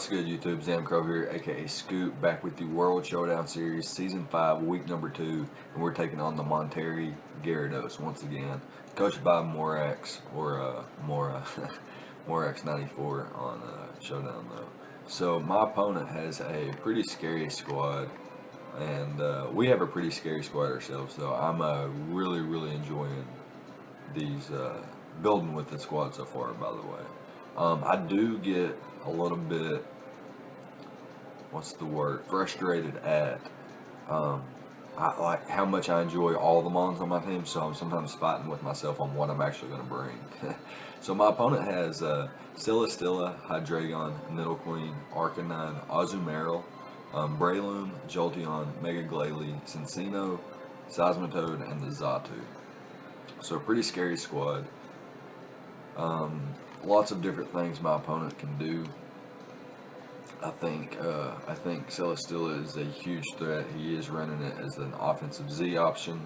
What's good, YouTube? Zamcro here, aka Scoop, back with the World Showdown Series, Season 5, Week number 2, and we're taking on the Monterrey Gyarados once again, coached by Morax, or Morax 94 on Showdown, though. So, my opponent has a pretty scary squad, and we have a pretty scary squad ourselves, so I'm really enjoying these, building with the squad so far, by the way. I do get a little bit, frustrated at like how much I enjoy all the mons on my team, so I'm sometimes fighting with myself on what I'm actually going to bring. So my opponent has Celesteela, Hydreigon, Nidoqueen, Arcanine, Azumarill, Breloom, Jolteon, Mega Glalie, Cincino, Seismitoad, and the Xatu. So a pretty scary squad. Lots of different things my opponent can do. I think Celesteela is a huge threat. He is running it as an offensive Z option.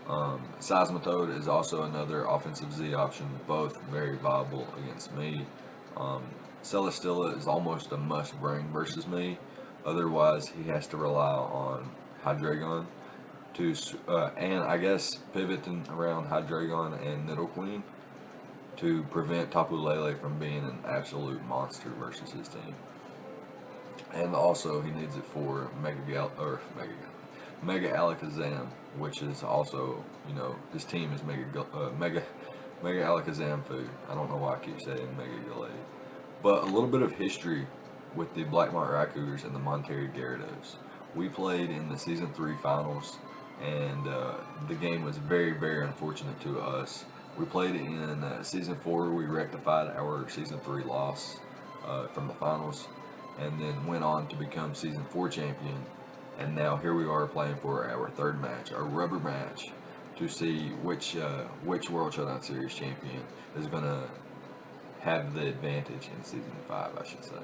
Seismitoad is also another offensive Z option, both very viable against me. Celesteela is almost a must bring versus me. Otherwise, he has to rely on Hydreigon to, and I guess pivoting around Hydreigon and Nidoqueen to prevent Tapu Lele from being an absolute monster versus his team. And also he needs it for Mega Alakazam, which is also, you know, his team is Mega Alakazam food. I don't know why I keep saying Mega Glalie. But a little bit of history with the Blackmont Raikougars and the Monterrey Gyarados. We played in the Season 3 finals, and the game was very unfortunate to us. We played in Season 4. We rectified our Season 3 loss from the finals, and then went on to become Season 4 champion. And now here we are playing for our third match, our rubber match, to see which World Showdown Series champion is going to have the advantage in Season 5, I should say.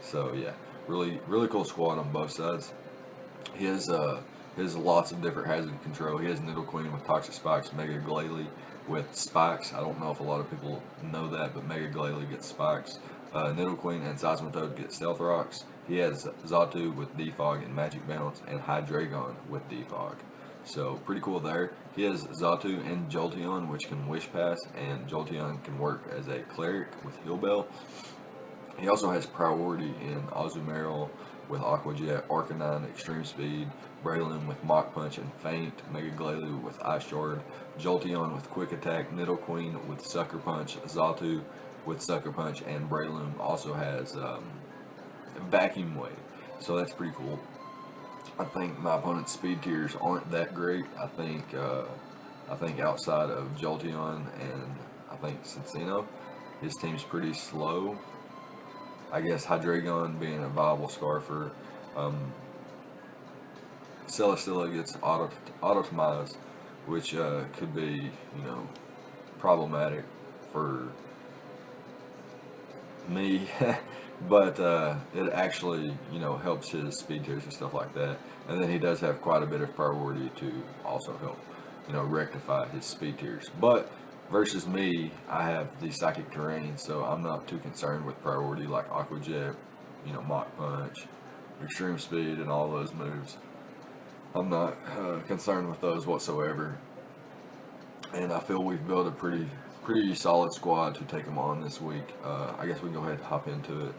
So yeah, really cool squad on both sides. He has lots of different hazard control. He has Nidoqueen with Toxic Spikes, Mega Glalie with Spikes. I don't know if a lot of people know that, but Mega Glalie gets Spikes. Nidoqueen and Seismitoad get Stealth Rocks. He has Xatu with Defog and Magic Bounce, and Hydreigon with Defog. So pretty cool there. He has Xatu and Jolteon, which can Wish Pass, and Jolteon can work as a Cleric with Heal Bell. He also has priority in Azumarill with Aqua Jet, Arcanine, Extreme Speed, Breloom with Mach Punch and Feint, Mega Glalie with Ice Shard, Jolteon with Quick Attack, Nidoqueen with Sucker Punch, Xatu with Sucker Punch, and Breloom also has Vacuum Wave. So that's pretty cool. I think my opponent's speed tiers aren't that great. I think outside of Jolteon and I think Cincino, his team's pretty slow. I guess Hydreigon being a viable Scarfer. Celesteela gets Autotomized, which could be, you know, problematic for me, but it actually, you know, helps his speed tiers and stuff like that. And then he does have quite a bit of priority to also help, you know, rectify his speed tiers. But versus me, I have the Psychic Terrain, so I'm not too concerned with priority like Aqua Jet, you know, Mach Punch, Extreme Speed, and all those moves. I'm not concerned with those whatsoever. And I feel we've built a pretty solid squad to take them on this week. I guess we can go ahead and hop into it.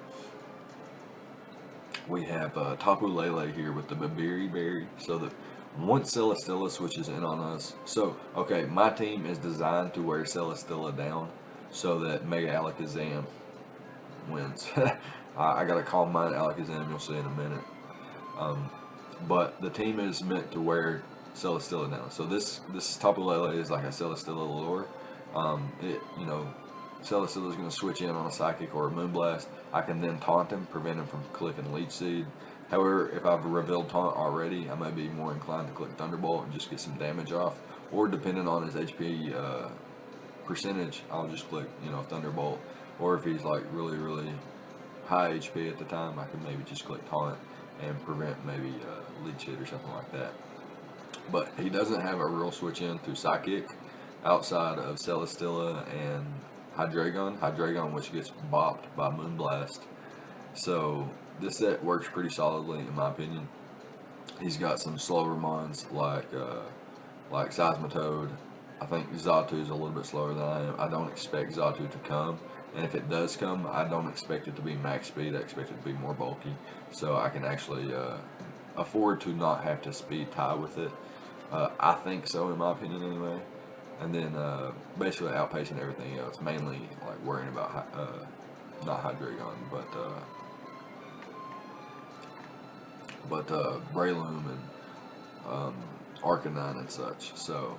We have Tapu Lele here with the Babiri Berry, so that once Celesteela switches in on us, so okay, my team is designed to wear Celesteela down so that Mega Alakazam wins. I gotta call mine Alakazam, you'll see in a minute. But the team is meant to wear Celesteela down. So this Tapu Lele is like a Celesteela lure. You know, Celesteela is going to switch in on a Psychic or a Moonblast. I can then taunt him, prevent him from clicking Leech Seed. However, if I've revealed taunt already, I may be more inclined to click Thunderbolt and just get some damage off. Or depending on his HP percentage, I'll just click, you know, Thunderbolt. Or if he's like really high HP at the time, I can maybe just click taunt and prevent maybe Leech Hit or something like that. But he doesn't have a real switch in through Psychic outside of Celesteela and Hydreigon, which gets bopped by Moonblast. So this set works pretty solidly in my opinion. He's got some slower mons like Seismitoad. I think Zatu is a little bit slower than I am. I don't expect Zatu to come, and if it does come, I don't expect it to be max speed. I expect it to be more bulky, so I can actually afford to not have to speed tie with it. I think so, in my opinion, anyway. And then basically outpacing everything else, mainly like worrying about not Hydreigon, but Breloom and Arcanine and such. So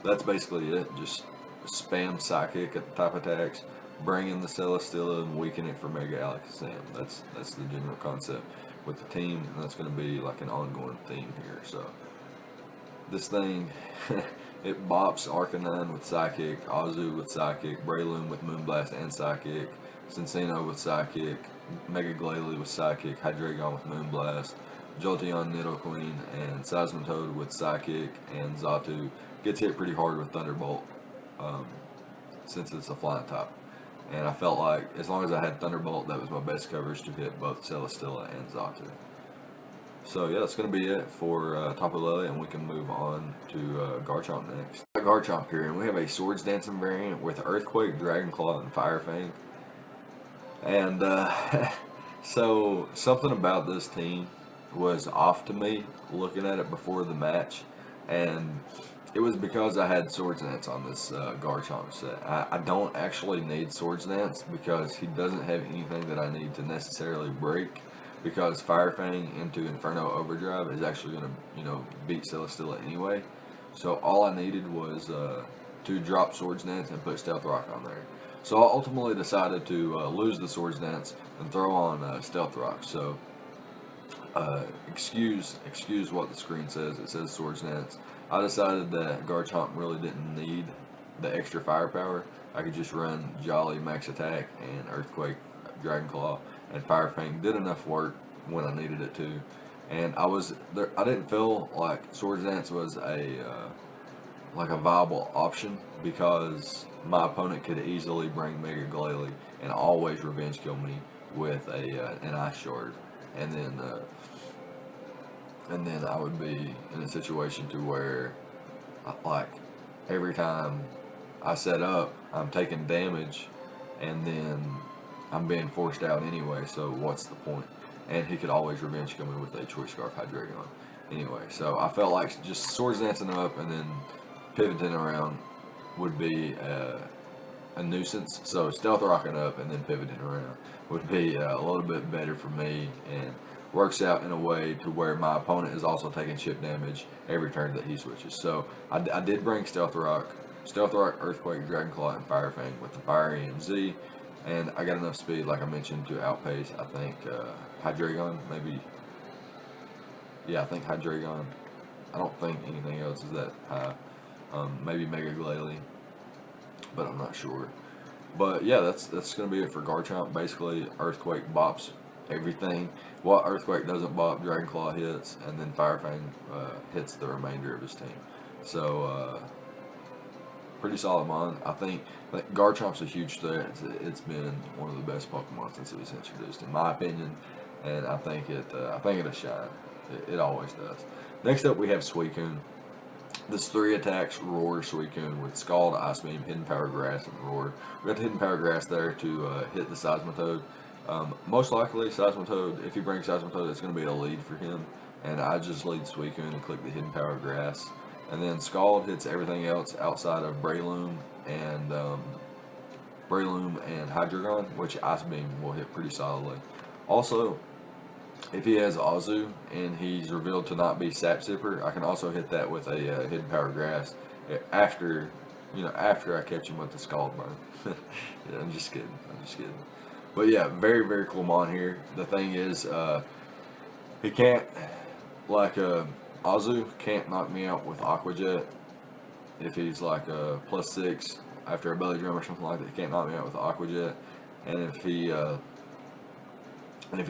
that's basically it. Just spam Psychic at the top attacks, bring in the Celesteela and weaken it for Mega Alakazam. That's the general concept with the team, and that's going to be like an ongoing theme here. So this thing, it bops Arcanine with Psychic, Azu with Psychic, Breloom with Moonblast and Psychic, Cincino with Psychic, Mega Glalie with Psychic, Hydreigon with Moonblast, Jolteon, Nidoqueen, and Seismitoad with Psychic, and Zatu gets hit pretty hard with Thunderbolt since it's a flying type. And I felt like as long as I had Thunderbolt, that was my best coverage to hit both Celesteela and Zatu. So yeah, that's going to be it for Tapu Lele, and we can move on to Garchomp next. Garchomp here, and we have a Swords Dancing variant with Earthquake, Dragon Claw, and Fire Fang. And so something about this team was off to me looking at it before the match, and it was because I had Swords Dance on this Garchomp set. I don't actually need Swords Dance because he doesn't have anything that I need to necessarily break, because Fire Fang into Inferno Overdrive is actually going to, beat Celesteela anyway. So all I needed was to drop Swords Dance and put Stealth Rock on there. So I ultimately decided to lose the Swords Dance and throw on Stealth Rock. So excuse what the screen says. It says Swords Dance. I decided that Garchomp really didn't need the extra firepower. I could just run Jolly Max Attack and Earthquake, Dragon Claw, and Fire Fang did enough work when I needed it to. And I didn't feel like Swords Dance was a viable option, because my opponent could easily bring Mega Glalie and always revenge kill me with an Ice Shard, and then I would be in a situation to where, like, every time I set up, I'm taking damage, and then I'm being forced out anyway. So what's the point? And he could always revenge kill me with a Choice Scarf Hydreigon anyway. So I felt like just Swords Dancing up and then pivoting around would be a nuisance. So Stealth Rocking up and then pivoting around would be a little bit better for me, and works out in a way to where my opponent is also taking chip damage every turn that he switches. So I did bring Stealth Rock, Earthquake, Dragon Claw, and Fire Fang with the Fire EMZ, and I got enough speed, like I mentioned, to outpace, I think, Hydreigon, maybe. Yeah, I think Hydreigon. I don't think anything else is that high. Maybe Mega Glalie, but I'm not sure. But yeah, that's going to be it for Garchomp. Basically, Earthquake bops everything. What Earthquake doesn't bop, Dragon Claw hits, and then Fire Fang hits the remainder of his team. So pretty solid mon. I think Garchomp's a huge threat. It's been one of the best Pokemon since it was introduced, in my opinion, and I think it'll shine. It always does. Next up, we have Suicune. This 3 attacks Roar Suicune with Scald, Ice Beam, Hidden Power Grass, and Roar. We got the Hidden Power Grass there to hit the Seismitoad. Most likely, Seismitoad, if he brings Seismitoad, it's going to be a lead for him. And I just lead Suicune and click the Hidden Power Grass. And then Scald hits everything else outside of Breloom and Hydreigon, which Ice Beam will hit pretty solidly. Also, if he has Azu and he's revealed to not be Sap Sipper, I can also hit that with a Hidden Power Grass after I catch him with the Scald Burn. Yeah, I'm just kidding. But yeah, very, very cool mon here. The thing is, he can't, like, Azu can't knock me out with Aqua Jet. If he's like a +6 after a Belly Drum or something like that, he can't knock me out with Aqua Jet. And if he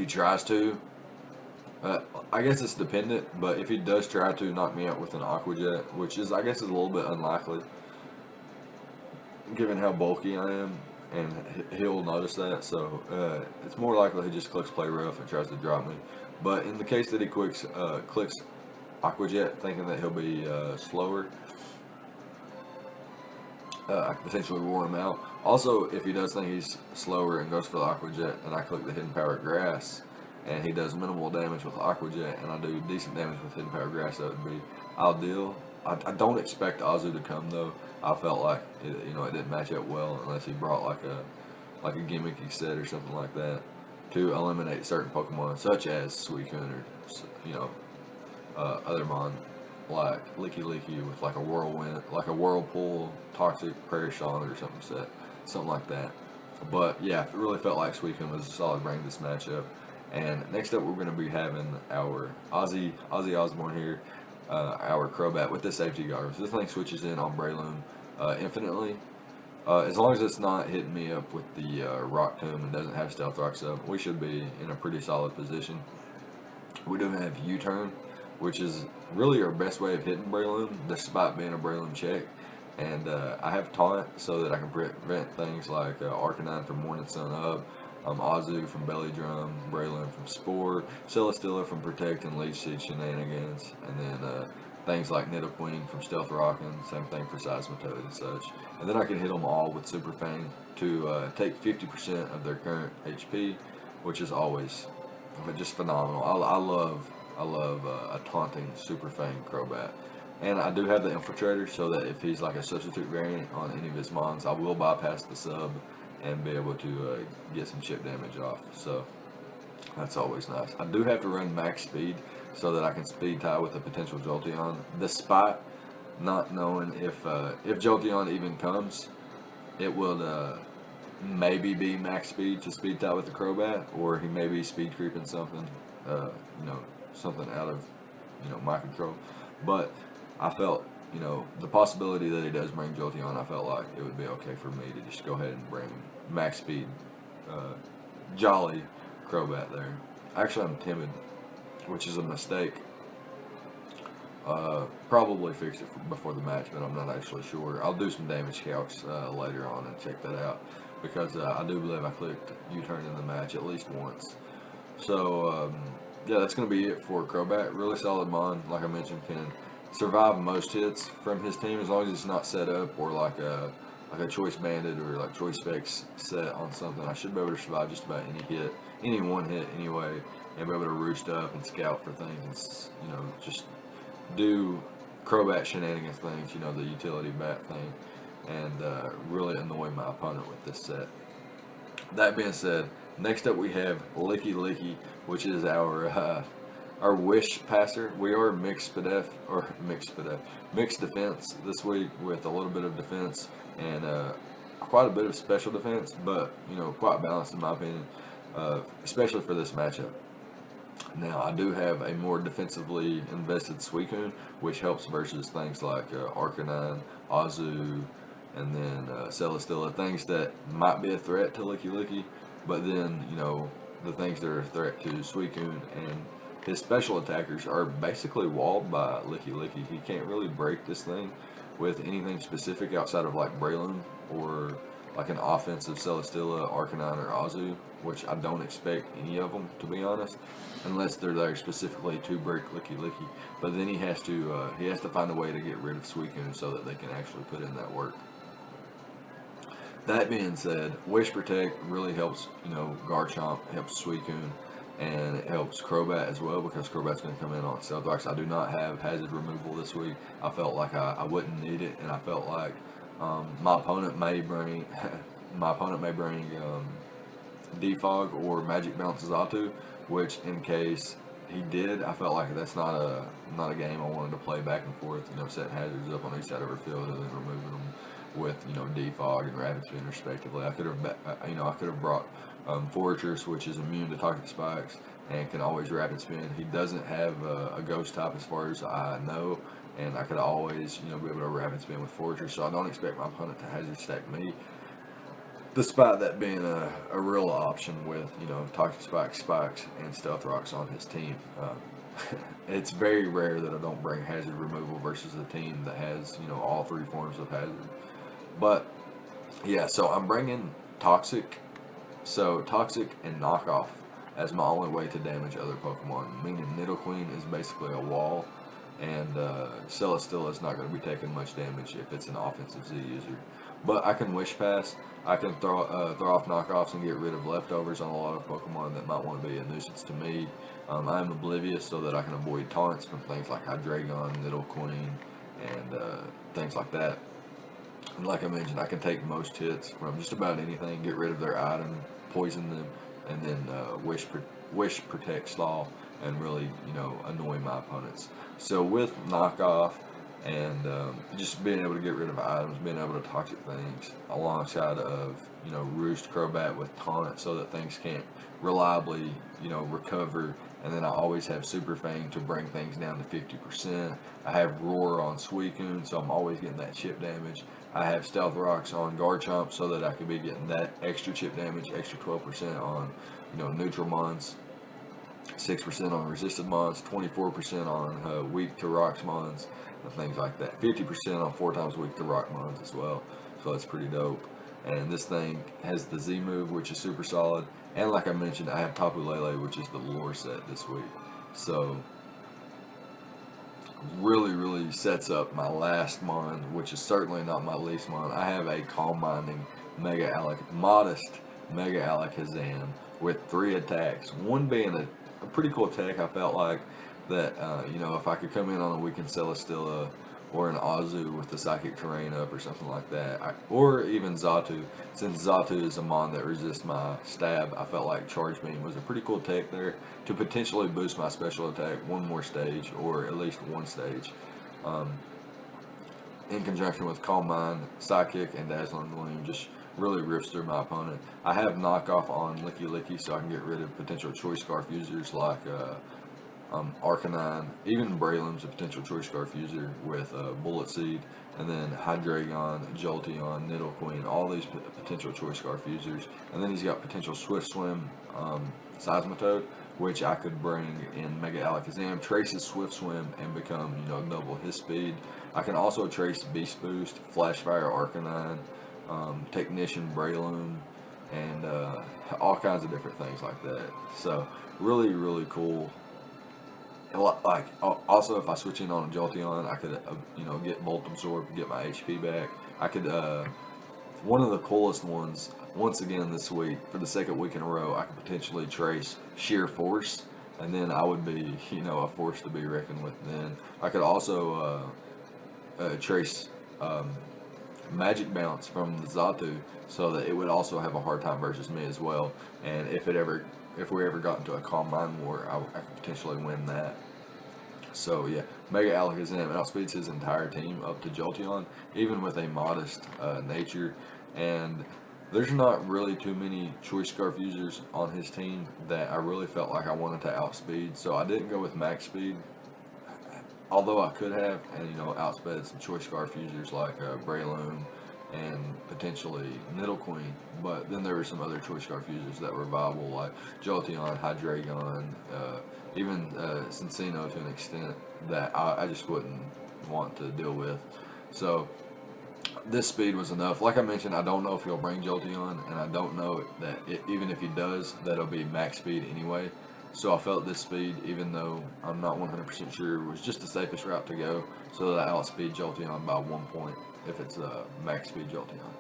tries to, I guess it's dependent, but if he does try to knock me out with an Aqua Jet, which is, I guess, is a little bit unlikely, given how bulky I am, and he'll notice that. So it's more likely he just clicks play rough and tries to drop me. But in the case that he clicks Aqua Jet, thinking that he'll be slower, I could potentially wore him out. Also, if he does think he's slower and goes for the Aqua Jet, and I click the Hidden Power Grass, and he does minimal damage with Aqua Jet, and I do decent damage with Hidden Power Grass, that would be ideal. I don't expect Azu to come though. I felt like it didn't match up well unless he brought like a gimmicky set or something like that to eliminate certain Pokemon such as Suicune or other mon like Licky with like a whirlwind, like a whirlpool, toxic prairie shawn or something like that. But yeah, it really felt like Suicune was a solid bring this matchup. And next up, we're going to be having our Ozzy Osbourne here, our Crobat with the safety goggles. This thing switches in on Breloom infinitely. As long as it's not hitting me up with the Rock Tomb and doesn't have Stealth Rocks up, we should be in a pretty solid position. We do have U-Turn, which is really our best way of hitting Breloom, despite being a Breloom check. And I have Taunt so that I can prevent things like Arcanine from Morning Sun up, Azu from Belly Drum, Breloom from Spore, Celesteela from Protect and Leech Seed shenanigans, and then things like Nidoqueen from Stealth Rockin', same thing for Seismitoad and such. And then I can hit them all with Super Fang to take 50% of their current HP, which is always just phenomenal. I love a taunting Super Fang Crobat. And I do have the Infiltrator so that if he's like a substitute variant on any of his mons, I will bypass the sub and be able to get some chip damage off. So that's always nice. I do have to run max speed so that I can speed tie with a potential Jolteon, despite not knowing if Jolteon even comes. It will maybe be max speed to speed tie with the Crobat, or he may be speed creeping something, something out of my control. But I felt, the possibility that he does bring Jolteon, I felt like it would be okay for me to just go ahead and bring max speed, jolly Crobat there. Actually, I'm timid, which is a mistake. Probably fix it before the match, but I'm not actually sure. I'll do some damage calcs later on and check that out, because I do believe I clicked U-turn in the match at least once. So, yeah, that's going to be it for Crobat. Really solid mon, like I mentioned, can survive most hits from his team as long as it's not set up or like a Choice Bandit or like Choice Specs set on something. I should be able to survive just about any one hit anyway, and be able to roost up and scout for things and just do Crobat shenanigans things, the utility bat thing, and really annoy my opponent with this set. That being said, next up we have Licky, which is our Wish Passer. We are mixed defense this week with a little bit of defense and quite a bit of special defense, but quite balanced in my opinion, especially for this matchup. Now, I do have a more defensively invested Suicune, which helps versus things like Arcanine, Azu, and then Celesteela, things that might be a threat to Licky, but then, the things that are a threat to Suicune and his special attackers are basically walled by Licky. He can't really break this thing with anything specific outside of like Breloom or like an offensive Celesteela, Arcanine, or Azu, which I don't expect any of them, to be honest, unless they're there specifically to break Licky. But then he has to find a way to get rid of Suicune so that they can actually put in that work. That being said, Wish Protect really helps, Garchomp, helps Suicune, and it helps Crobat as well, because Crobat's going to come in on Stealth Rocks. I do not have Hazard Removal this week. I felt like I wouldn't need it, and I felt like my opponent may bring Defog or Magic Bounce Zatu, which in case he did, I felt like that's not a game I wanted to play back and forth, setting hazards up on each side of our field and then removing them with Defog and Rapid Spin respectively. I could have brought Fortress, which is immune to Toxic Spikes and can always Rapid Spin. He doesn't have a Ghost type as far as I know, and I could always be able to Rapid Spin with Fortress, so I don't expect my opponent to hazard stack me, despite that being a real option with Toxic Spikes and Stealth Rocks on his team. It's very rare that I don't bring Hazard Removal versus a team that has all three forms of Hazard. But yeah, so I'm bringing Toxic. So Toxic and Knockoff as my only way to damage other Pokemon. Meaning Nidoqueen is basically a wall, and Celesteela is not going to be taking much damage if it's an offensive Z user. But I can Wish Pass. I can throw off knockoffs and get rid of leftovers on a lot of Pokemon that might want to be a nuisance to me. I am Oblivious so that I can avoid taunts from things like Hydreigon, Nidoqueen, and things like that. And like I mentioned, I can take most hits from just about anything, get rid of their item, poison them, and then Wish Protect Stall, and really, annoy my opponents. So with Knockoff and just being able to get rid of items, being able to toxic things, alongside of, Roost Crobat with Taunt so that things can't reliably, recover. And then I always have Super Fang to bring things down to 50%. I have Roar on Suicune, so I'm always getting that chip damage. I have Stealth Rocks on Garchomp so that I could be getting that extra chip damage, extra 12% on, neutral mons, 6% on resisted mons, 24% on weak to rocks mons, and things like that. 50% on 4 times weak to rock mons as well. So that's pretty dope. And this thing has the Z move, which is super solid. And like I mentioned, I have Tapu Lele, which is the lore set this week. So really sets up my last mon, which is certainly not my least mon. I have a Calm Minding modest Mega Alakazam with 3 attacks. One being a pretty cool attack. I felt like that, if I could come in on a weakened Celesteela or an Azu with the Psychic Terrain up or something like that, or even Xatu. Since Xatu is a mon that resists my stab, I felt like Charge Beam was a pretty cool tech there to potentially boost my special attack one more stage, or at least one stage. In conjunction with Calm Mind, Psychic, and Dazzling Gleam, just really rips through my opponent. I have Knockoff on Licky Licky so I can get rid of potential Choice Scarf users like Arcanine. Even Breloom's a potential Choice Scarf user with Bullet Seed, and then Hydreigon, Jolteon, Nidoqueen, all these potential Choice Scarf users. And then he's got potential Swift Swim, Seismitoad, which I could bring in Mega Alakazam, trace his Swift Swim, and become, double his speed. I can also trace Beast Boost, Flash Fire Arcanine, Technician Breloom, and all kinds of different things like that. So really cool. Like, also, if I switch in on a Jolteon, I could get Bolt Absorb, get my HP back. I could one of the coolest ones, once again this week, for the second week in a row, I could potentially trace Sheer Force, and then I would be, a force to be reckoned with. Then I could also trace Magic Bounce from the Xatu, so that it would also have a hard time versus me as well. And if we ever got into a Calm Mind War, I could potentially win that. So yeah, Mega Alakazam outspeeds his entire team up to Jolteon, even with a modest nature. And there's not really too many Choice Scarf users on his team that I really felt like I wanted to outspeed. So I didn't go with max speed, although I could have, and outsped some Choice Scarf users like Breloom and potentially Nidoqueen. But then there were some other Choice Scarf users that were viable, like Jolteon, Hydreigon, even Cincino to an extent, that I just wouldn't want to deal with. So this speed was enough. Like I mentioned, I don't know if he'll bring Jolteon, and I don't know that even if he does, that'll be max speed anyway. So I felt this speed, even though I'm not 100% sure, was just the safest route to go, so that I outspeed Jolteon by 1 point if it's a max speed Jolteon.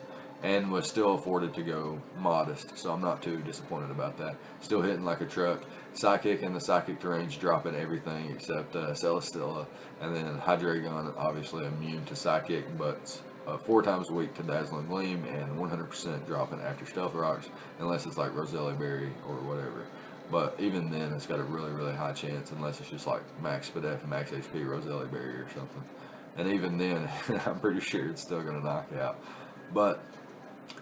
And was still afforded to go modest, so I'm not too disappointed about that. Still hitting like a truck. Psychic and the Psychic Terrain's dropping everything except Celesteela. And then Hydreigon, obviously immune to Psychic, but 4 times weak to Dazzling Gleam, and 100% dropping after Stealth Rocks, unless it's like Roselia Berry or whatever. But even then, it's got a really high chance, unless it's just like max Spadef and max HP Roselia Berry or something. And even then, I'm pretty sure it's still going to knock out. But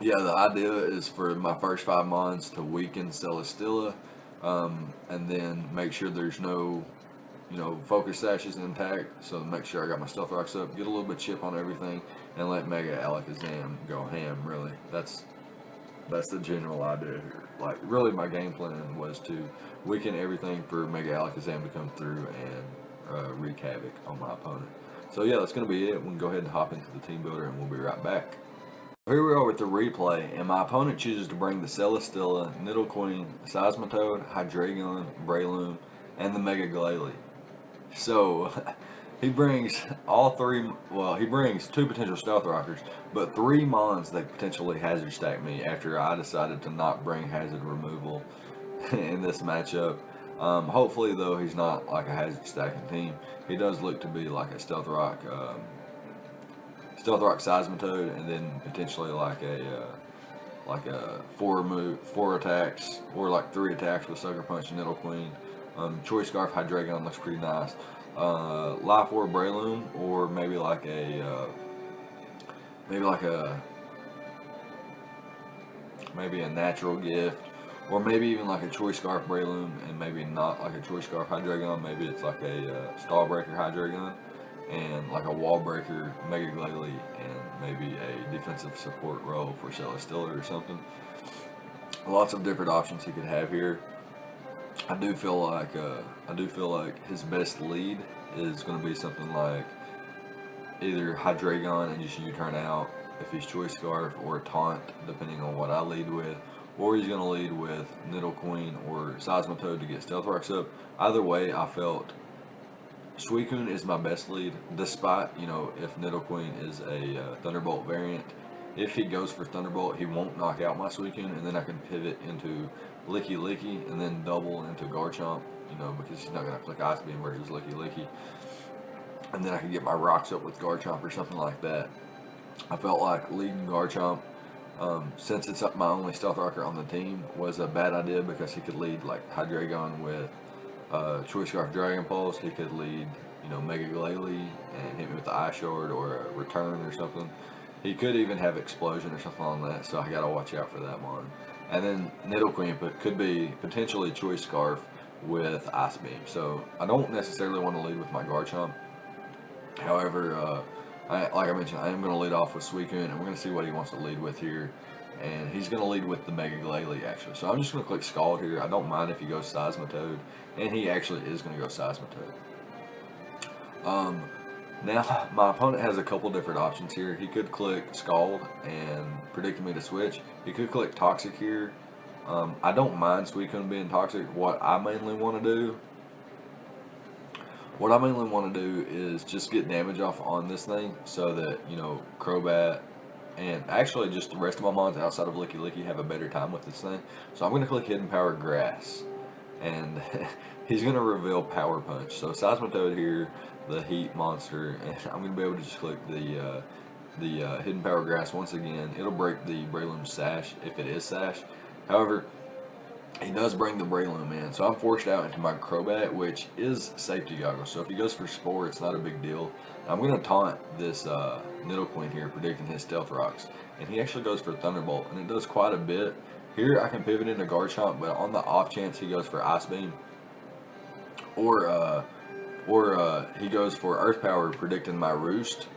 yeah, the idea is for my first 5 mons to weaken Celesteela, and then make sure there's no, focus sashes intact. So make sure I got my Stealth Rocks up, get a little bit of chip on everything, and let Mega Alakazam go ham. Really, that's the general idea here. Like, really, my game plan was to weaken everything for Mega Alakazam to come through and wreak havoc on my opponent. So yeah, that's going to be it. We can go ahead and hop into the team builder, and we'll be right back. Here we are with the replay, and my opponent chooses to bring the Celesteela, Nidoqueen, Seismitoad, Hydreigon, Breloom, and the Mega Glalie. So, he brings all three, well, he brings two potential Stealth Rockers, but three Mons that potentially Hazard Stack me after I decided to not bring Hazard Removal in this matchup. Hopefully, though, he's not like a Hazard Stacking team. He does look to be like a Stealth Rock Seismitoad, and then potentially like a four attacks, or like 3 attacks with Sucker Punch and Nidoqueen. Choice Scarf Hydreigon looks pretty nice. Life Orb Breloom, or maybe like a natural gift, or maybe even like a Choice Scarf Breloom, and maybe not like a Choice Scarf Hydreigon. Maybe it's like a Stall Breaker Hydreigon, and like a Wall Breaker Mega Glalie, and maybe a defensive support role for Celesteela or something. Lots of different options he could have here. I do feel like his best lead is going to be something like either Hydreigon and just U-turn out if he's Choice Scarf, or Taunt depending on what I lead with, or he's going to lead with Nidoqueen or Seismitoad to get Stealth Rocks up. Either way, I felt Suicune is my best lead, despite, if Nidoqueen is a Thunderbolt variant. If he goes for Thunderbolt, he won't knock out my Suicune, and then I can pivot into Licky Licky and then double into Garchomp, because he's not going to click Ice Beam versus Licky Licky. And then I can get my rocks up with Garchomp or something like that. I felt like leading Garchomp, since it's my only Stealth Rocker on the team, was a bad idea, because he could lead like Hydreigon with Choice Scarf Dragon Pulse. He could lead, Mega Glalie and hit me with the Ice Shard or a Return or something. He could even have Explosion or something on that, so I gotta watch out for that one. And then Nidoqueen could be potentially Choice Scarf with Ice Beam. So I don't necessarily want to lead with my Garchomp. However, like I mentioned, I am going to lead off with Suicune, and we're going to see what he wants to lead with here. And he's going to lead with the Mega Glalie, actually. So I'm just going to click Scald here. I don't mind if he goes Seismitoad, and he actually is going to go Seismitoad. Now, my opponent has a couple different options here. He could click Scald and predict me to switch. He could click Toxic here. I don't mind Suicune being Toxic. What I mainly want to do is just get damage off on this thing, so that, Crobat and actually just the rest of my mons outside of Licky Licky have a better time with this thing. So I'm going to click Hidden Power Grass, and he's going to reveal Power Punch. So Seismitoad here, the Heat monster, and I'm going to be able to just click the Hidden Power Grass once again. It'll break the Breloom Sash if it is Sash. However, he does bring the Breloom in, so I'm forced out into my Crobat, which is Safety Goggles. So if he goes for Spore, it's not a big deal. I'm going to taunt this Nidoqueen here, predicting his Stealth Rocks. And he actually goes for Thunderbolt, and it does quite a bit. Here I can pivot into Garchomp, but on the off chance he goes for Ice Beam, or he goes for Earth Power, predicting my Roost.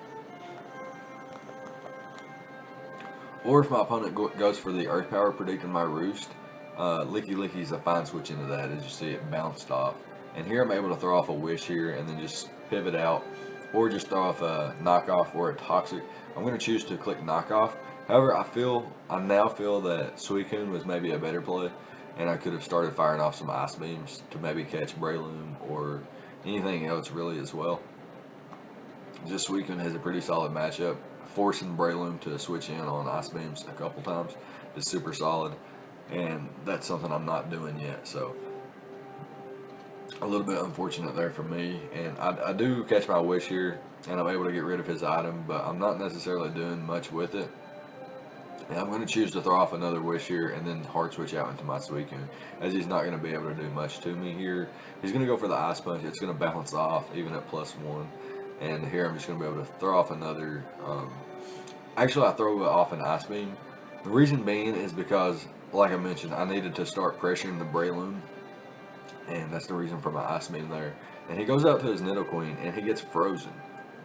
Or if my opponent goes for the Earth Power, predicting my Roost, Licky Licky's a fine switch into that, as you see it bounced off. And here I'm able to throw off a Wish here, and then just pivot out, or just throw off a Knockoff or a Toxic. I'm going to choose to click Knockoff. However, I now feel that Suicune was maybe a better play, and I could have started firing off some Ice Beams to maybe catch Breloom or anything else really as well. Just Suicune has a pretty solid matchup. Forcing Breloom to switch in on Ice Beams a couple times is super solid, and that's something I'm not doing yet, so a little bit unfortunate there for me. And I do catch my Wish here, and I'm able to get rid of his item, but I'm not necessarily doing much with it. And I'm going to choose to throw off another Wish here, and then hard switch out into my Suicune, as he's not going to be able to do much to me here. He's going to go for the Ice Punch. It's going to bounce off even at +1. And here I'm just going to be able to throw off another, actually I throw off an Ice Beam. The reason being is because, like I mentioned, I needed to start pressuring the Breloom, and that's the reason for my Ice Beam there. And he goes out to his Nidoqueen, and he gets frozen.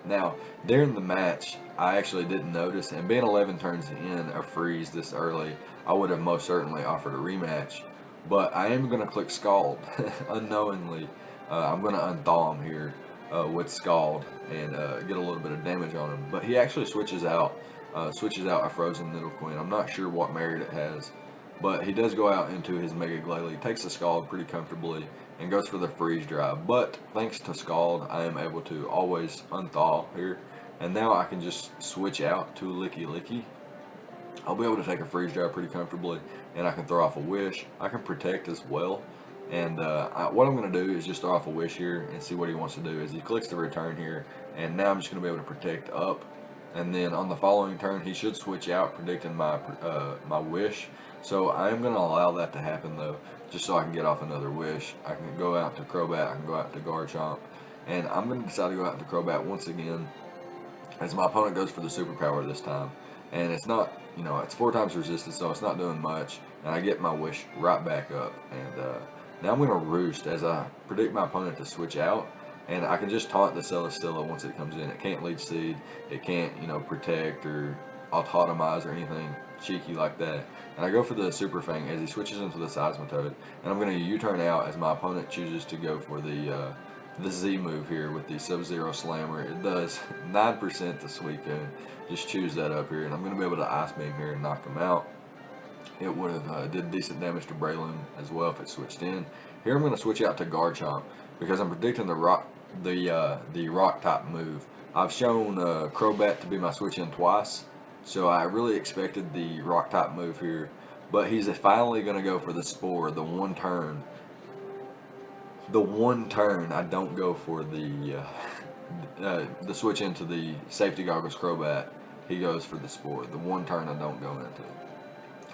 Now, during the match, I actually didn't notice, and being 11 turns in a freeze this early, I would have most certainly offered a rematch. But I am going to click Scald, unknowingly. I'm going to unthaw him here with Scald and get a little bit of damage on him. But he actually switches out switches out a frozen Nidoqueen. I'm not sure what merit it has, but he does go out into his Mega Glalie, takes the Scald pretty comfortably, and goes for the Freeze Dry. But thanks to Scald, I am able to always unthaw here, and now I can just switch out to Licky Licky. I'll be able to take a Freeze Dry pretty comfortably, and I can throw off a Wish. I can Protect as well. And what I'm going to do is just throw off a Wish here and see what he wants to do. As he clicks the return here, and now I'm just going to be able to Protect up. And then on the following turn, he should switch out, predicting my my Wish. So I am going to allow that to happen, though, just so I can get off another Wish. I can go out to Crobat, I can go out to Garchomp, and I'm going to decide to go out to Crobat once again, as my opponent goes for the Superpower this time. And it's not, you know, it's 4 times resistance, so it's not doing much. And I get my Wish right back up. And now I'm going to Roost as I predict my opponent to switch out. And I can just taunt the Celesteela once it comes in. It can't Leech Seed. It can't, you know, Protect or Autotomize or anything cheeky like that. And I go for the Super Fang as he switches into the Seismitoad. And I'm going to U-turn out as my opponent chooses to go for the Z move here with the Sub-Zero Slammer. It does 9% to Suicune. Just choose that up here. And I'm going to be able to Ice Beam here and knock him out. It would have did decent damage to Breloom as well if it switched in. Here I'm going to switch out to Garchomp because I'm predicting the rock type move. I've shown Crobat to be my switch in twice, so I really expected the rock type move here. But he's finally going to go for the Spore, the one turn. The one turn I don't go for the switch into the Safety Goggles Crobat. He goes for the Spore. The one turn I don't go into.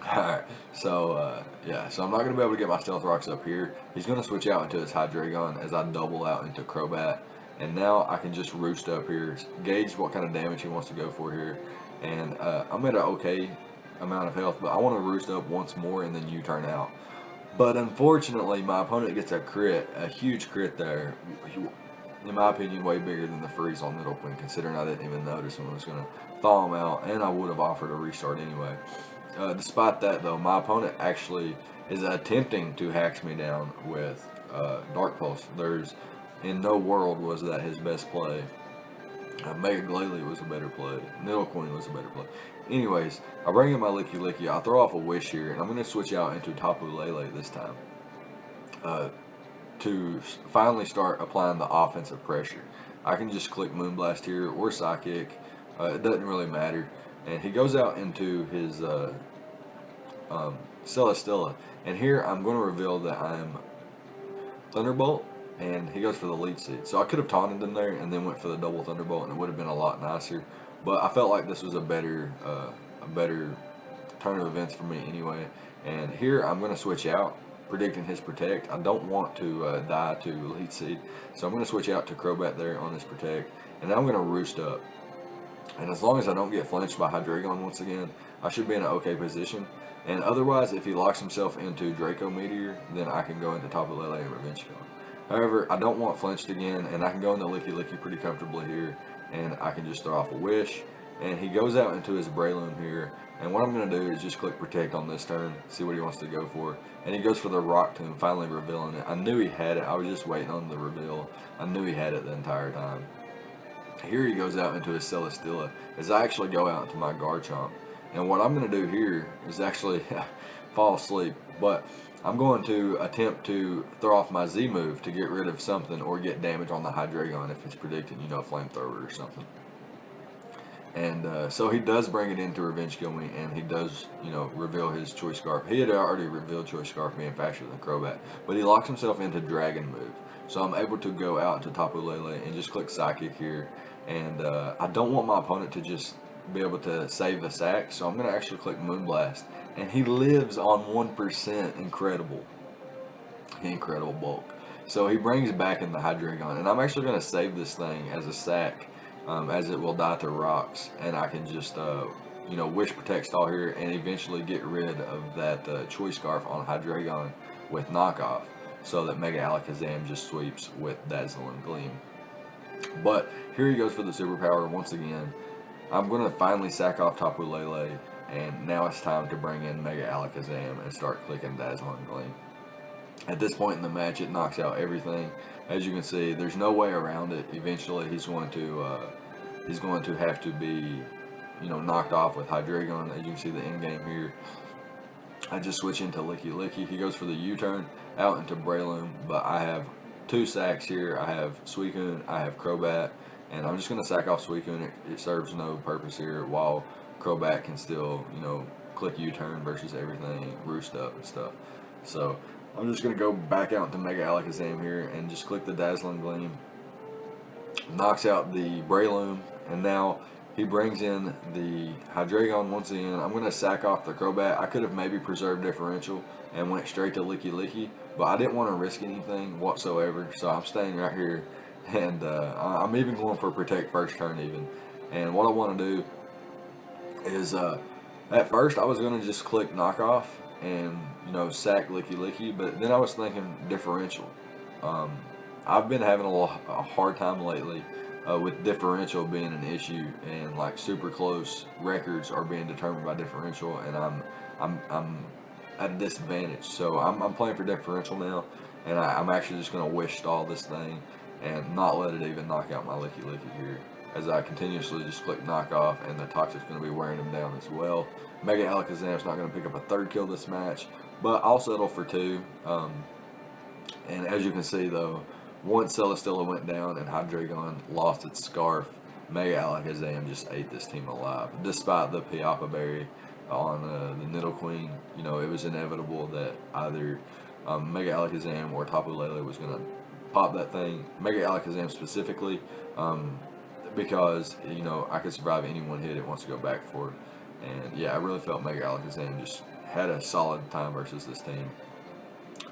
Alright, so yeah, so I'm not going to be able to get my Stealth Rocks up here. He's going to switch out into his Hydreigon as I double out into Crobat. And now I can just Roost up here, gauge what kind of damage he wants to go for here. And I'm at an okay amount of health, but I want to Roost up once more and then U-turn out. But unfortunately, my opponent gets a crit, a huge crit there. In my opinion, way bigger than the freeze on Nidoqueen, considering I didn't even notice when I was going to thaw him out, and I would have offered a restart anyway. Despite that, though, my opponent actually is attempting to hacks me down with Dark Pulse. In no world was that his best play. Mega Glalie was a better play. Nidoqueen was a better play. Anyways, I bring in my Licky Licky. I throw off a Wish here, and I'm going to switch out into Tapu Lele this time to finally start applying the offensive pressure. I can just click Moonblast here or Psychic. It doesn't really matter. And he goes out into his Celesteela. And here I'm going to reveal that I'm Thunderbolt. And he goes for the Leech Seed. So I could have taunted him there and then went for the double Thunderbolt, and it would have been a lot nicer. But I felt like this was a better turn of events for me anyway. And here I'm going to switch out, predicting his Protect. I don't want to die to Leech Seed, so I'm going to switch out to Crobat there on his Protect. And now I'm going to Roost up. And as long as I don't get flinched by Hydreigon once again, I should be in an okay position. And otherwise, if he locks himself into Draco Meteor, then I can go into Tapu Lele and Revenge Kill. However, I don't want flinched again, and I can go into Licky Licky pretty comfortably here, and I can just throw off a Wish. And he goes out into his Breloom here, and what I'm going to do is just click Protect on this turn, see what he wants to go for. And he goes for the Rock Tomb, finally revealing it. I knew he had it. I was just waiting on the reveal. I knew he had it the entire time. Here he goes out into his Celesteela, as I actually go out into my Garchomp. And what I'm going to do here is actually fall asleep, but I'm going to attempt to throw off my Z move to get rid of something or get damage on the Hydreigon if it's predicting, you know, Flamethrower or something. And so he does bring it into Revenge Kill me, and he does, you know, reveal his Choice Scarf. He had already revealed Choice Scarf being faster than Crobat, but he locks himself into Dragon move. So I'm able to go out to Tapu Lele and just click Psychic here. And I don't want my opponent to just be able to save the sack, so I'm going to actually click Moonblast. And he lives on 1%. Incredible. Incredible bulk. So he brings back in the Hydreigon. And I'm actually going to save this thing as a sack, as it will die to rocks. And I can just, you know, Wish Protect Stall here and eventually get rid of that Choice Scarf on Hydreigon with Knockoff, so that Mega Alakazam just sweeps with Dazzle and Gleam. But here he goes for the Superpower once again. I'm going to finally sack off Tapu Lele, and now it's time to bring in Mega Alakazam and start clicking Dazzle and Gleam. At this point in the match, it knocks out everything. As you can see, there's no way around it. Eventually, he's going to have to be knocked off with Hydreigon. As you can see the end game here. I just switch into Licky Licky. He goes for the U-turn out into Breloom, but I have 2 sacks here. I have Suicune, I have Crobat, and I'm just going to sack off Suicune. It serves no purpose here, while Crobat can still, click U-turn versus everything, roost up and stuff. So I'm just going to go back out into Mega Alakazam here and just click the Dazzling Gleam. Knocks out the Breloom, and now he brings in the Hydreigon once again. I'm going to sack off the Crobat. I could have maybe preserved differential and went straight to Licky Licky, but I didn't want to risk anything whatsoever, so I'm staying right here. And I'm even going for Protect first turn even. And what I want to do is, at first I was going to just click Knockoff and, sack Licky Licky, but then I was thinking differential. I've been having a hard time lately with differential being an issue, and like super close records are being determined by differential, and I'm at a disadvantage. So I'm playing for differential now, and I'm actually just going to wish stall this thing and not let it even knock out my Licky Licky here, as I continuously just click knock off, and the Toxic's going to be wearing him down as well. Mega Alakazam's not going to pick up a 3rd kill this match, but I'll settle for 2. And as you can see though, once Celesteela went down and Hydreigon lost its Scarf, Mega Alakazam just ate this team alive. Despite the Piappa Berry on the Nidoqueen, it was inevitable that either Mega Alakazam or Tapu Lele was going to pop that thing. Mega Alakazam specifically, because, I could survive any one hit it wants to go back for it. And yeah, I really felt Mega Alakazam just had a solid time versus this team.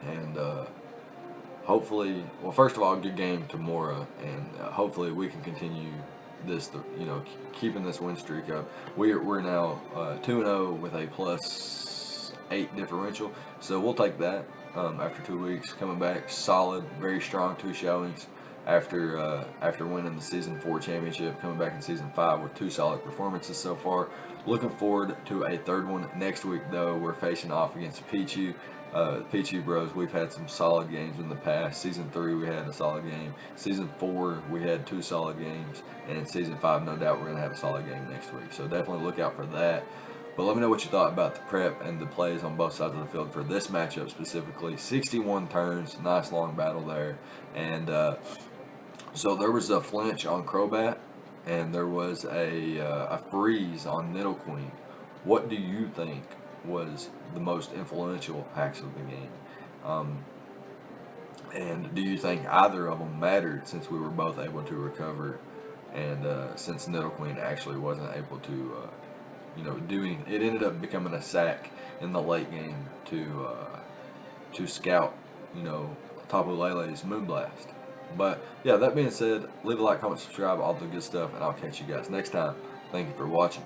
And hopefully, well, first of all, good game to Mora, and hopefully we can continue this, keeping this win streak up. We're now 2-0 with a +8 differential, so we'll take that after 2 weeks. Coming back solid, very strong 2 showings after winning the Season 4 championship, coming back in Season 5 with 2 solid performances so far. Looking forward to a 3rd one next week, though. We're facing off against Pichu. Pichu Bros, we've had some solid games in the past. Season 3 we had a solid game. Season 4 we had 2 solid games, and in Season 5 no doubt we're going to have a solid game next week, so definitely look out for that. But let me know what you thought about the prep and the plays on both sides of the field for this matchup specifically. 61 turns, nice long battle there. And so there was a flinch on Crobat, and there was a freeze on Nidoqueen. What do you think was the most influential hacks of the game? And do you think either of them mattered, since we were both able to recover, and since Nidoqueen actually wasn't able to, it ended up becoming a sack in the late game to scout, Tapu Lele's Moonblast. But yeah, that being said, leave a like, comment, subscribe, all the good stuff, and I'll catch you guys next time. Thank you for watching.